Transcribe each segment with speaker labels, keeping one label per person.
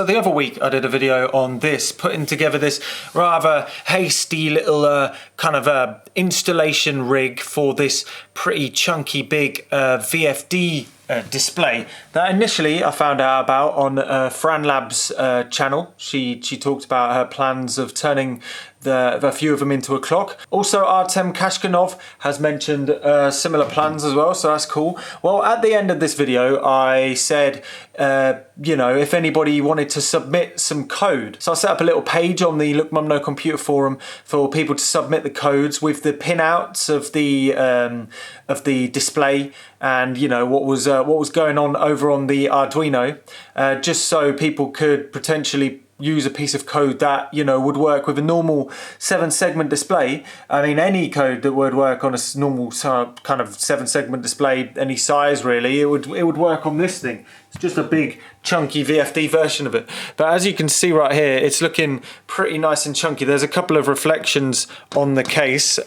Speaker 1: So the other week I did a video on this, putting together this rather hasty little kind of installation rig for this pretty chunky big VFD display that initially I found out about on Fran Lab's channel. She talked about her plans of turning a few of them into a clock. Also, Artem Kashkanov has mentioned similar plans as well, so that's cool. Well, at the end of this video, I said, you know, if anybody wanted to submit some code. So I set up a little page on the Look Mum No Computer forum for people to submit the codes with the pinouts of the display and, you know, what was going on over on the Arduino, just so people could potentially use a piece of code that, you know, would work with a normal 7-segment display. I mean, any code that would work on a normal kind of 7-segment display, any size really, it would work on this thing. It's just a big chunky VFD version of it. But as you can see right here, it's looking pretty nice and chunky. There's a couple of reflections on the case.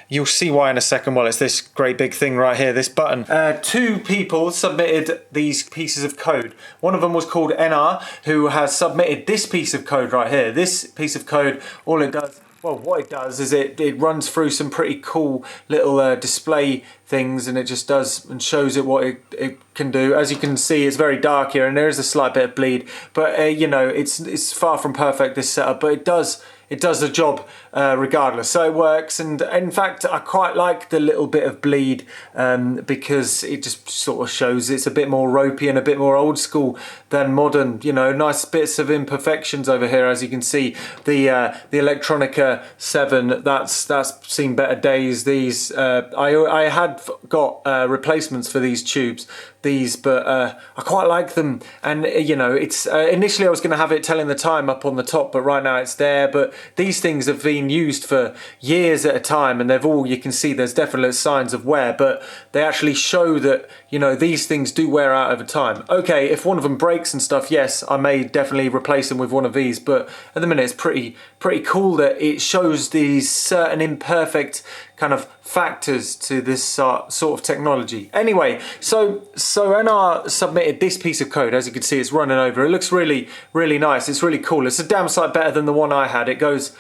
Speaker 1: You'll see why in a second. Well, it's this great big thing right here, this button. 2 people submitted these pieces of code. One of them was called Ennar, who has submitted this piece of code right here. This piece of code, all it does, well, what it does is it runs through some pretty cool little display things, and it just does and shows it what it can do. As you can see, it's very dark here and there is a slight bit of bleed, but you know, it's far from perfect, this setup, but it does the job regardless. So it works, and in fact I quite like the little bit of bleed because it just sort of shows it's a bit more ropey and a bit more old school than modern. You know, nice bits of imperfections over here. As you can see, the Electronica 7, that's seen better days. These I had got replacements for these tubes, but I quite like them, and you know, it's initially I was going to have it telling the time up on the top, but right now it's there. But these things have been used for years at a time, and they've all, you can see there's definite signs of wear, but they actually show that, you know, these things do wear out over time. Okay, if one of them breaks and stuff, yes, I may definitely replace them with one of these, but at the minute it's pretty cool that it shows these certain imperfect kind of factors to this sort of technology. Anyway, so Ennar submitted this piece of code. As you can see, it's running over. It looks really, really nice. It's really cool. It's a damn sight better than the one I had. It goes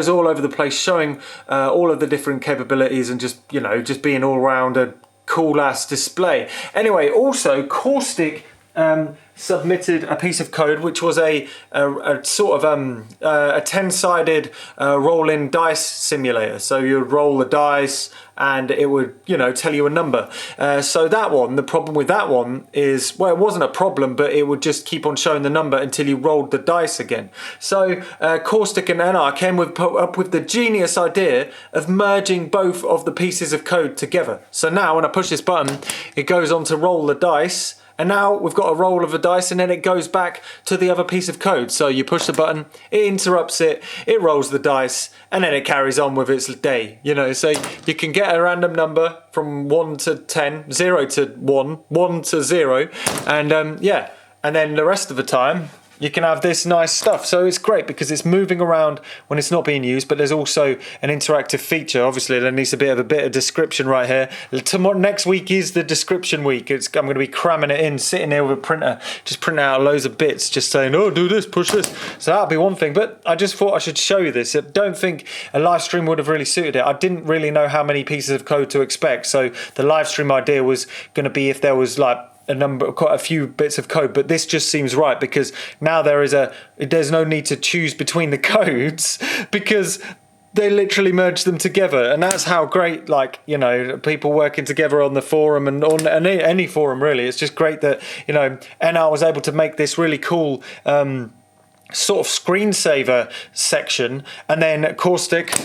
Speaker 1: all over the place, showing all of the different capabilities and just, you know, just being all around a cool ass display. Anyway, also Caustic submitted a piece of code which was a sort of a 10-sided rolling dice simulator. So you'd roll the dice and it would, you know, tell you a number. So that one, the problem with that one is, well, it wasn't a problem, but it would just keep on showing the number until you rolled the dice again. So Caustic and Ennar came up with the genius idea of merging both of the pieces of code together. So now when I push this button, it goes on to roll the dice, and now we've got a roll of the dice, and then it goes back to the other piece of code. So you push the button, it interrupts it, it rolls the dice, and then it carries on with its day. You know, so you can get a random number from 1 to 10, 0 to 1, 1 to 0, and yeah, and then the rest of the time you can have this nice stuff. So it's great because it's moving around when it's not being used, but there's also an interactive feature. Obviously there needs a bit of description right here. Next week is the description week. I'm going to be cramming it in, sitting here with a printer, just printing out loads of bits, just saying, oh, do this, push this. So that'll be one thing, but I just thought I should show you this. I don't think a live stream would have really suited it. I didn't really know how many pieces of code to expect, so the live stream idea was going to be if there was like quite a few bits of code, but this just seems right because now there's no need to choose between the codes because they literally merge them together, and that's how great, like, you know, people working together on the forum and on any forum really. It's just great that, you know, Ennar was able to make this really cool sort of screensaver section, and then Caustic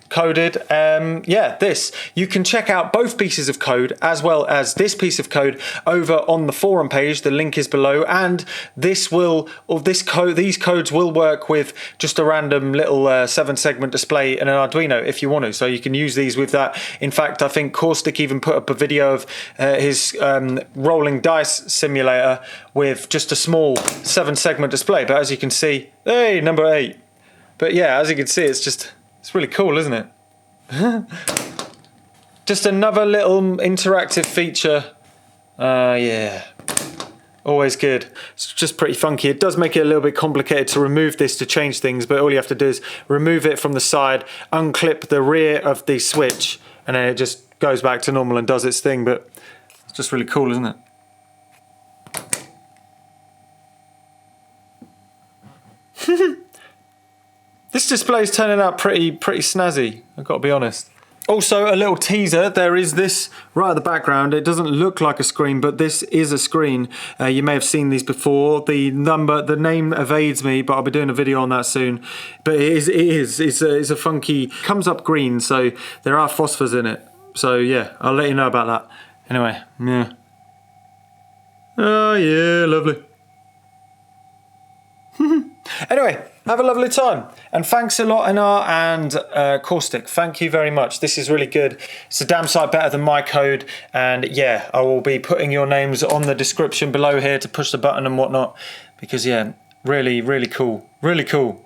Speaker 1: coded yeah, this. You can check out both pieces of code as well as this piece of code over on the forum page. The link is below, and these codes will work with just a random little 7-segment display in an Arduino if you want to. So you can use these with that. In fact, I think Caustic even put up a video of his rolling dice simulator with just a small 7-segment display. But as you can see, hey, number 8. But yeah, as you can see, it's really cool, isn't it? Just another little interactive feature. Yeah. Always good. It's just pretty funky. It does make it a little bit complicated to remove this to change things, but all you have to do is remove it from the side, unclip the rear of the switch, and then it just goes back to normal and does its thing. But it's just really cool, isn't it? This display is turning out pretty snazzy, I've got to be honest. Also, a little teaser, there is this right at the background. It doesn't look like a screen, but this is a screen. You may have seen these before. The name evades me, but I'll be doing a video on that soon. But it's a funky, comes up green, so there are phosphors in it. So yeah, I'll let you know about that. Anyway, yeah. Oh yeah, lovely. Anyway, have a lovely time. And thanks a lot, Ennar and Caustic. Thank you very much. This is really good. It's a damn sight better than my code. And yeah, I will be putting your names on the description below here to push the button and whatnot. Because yeah, really, really cool. Really cool.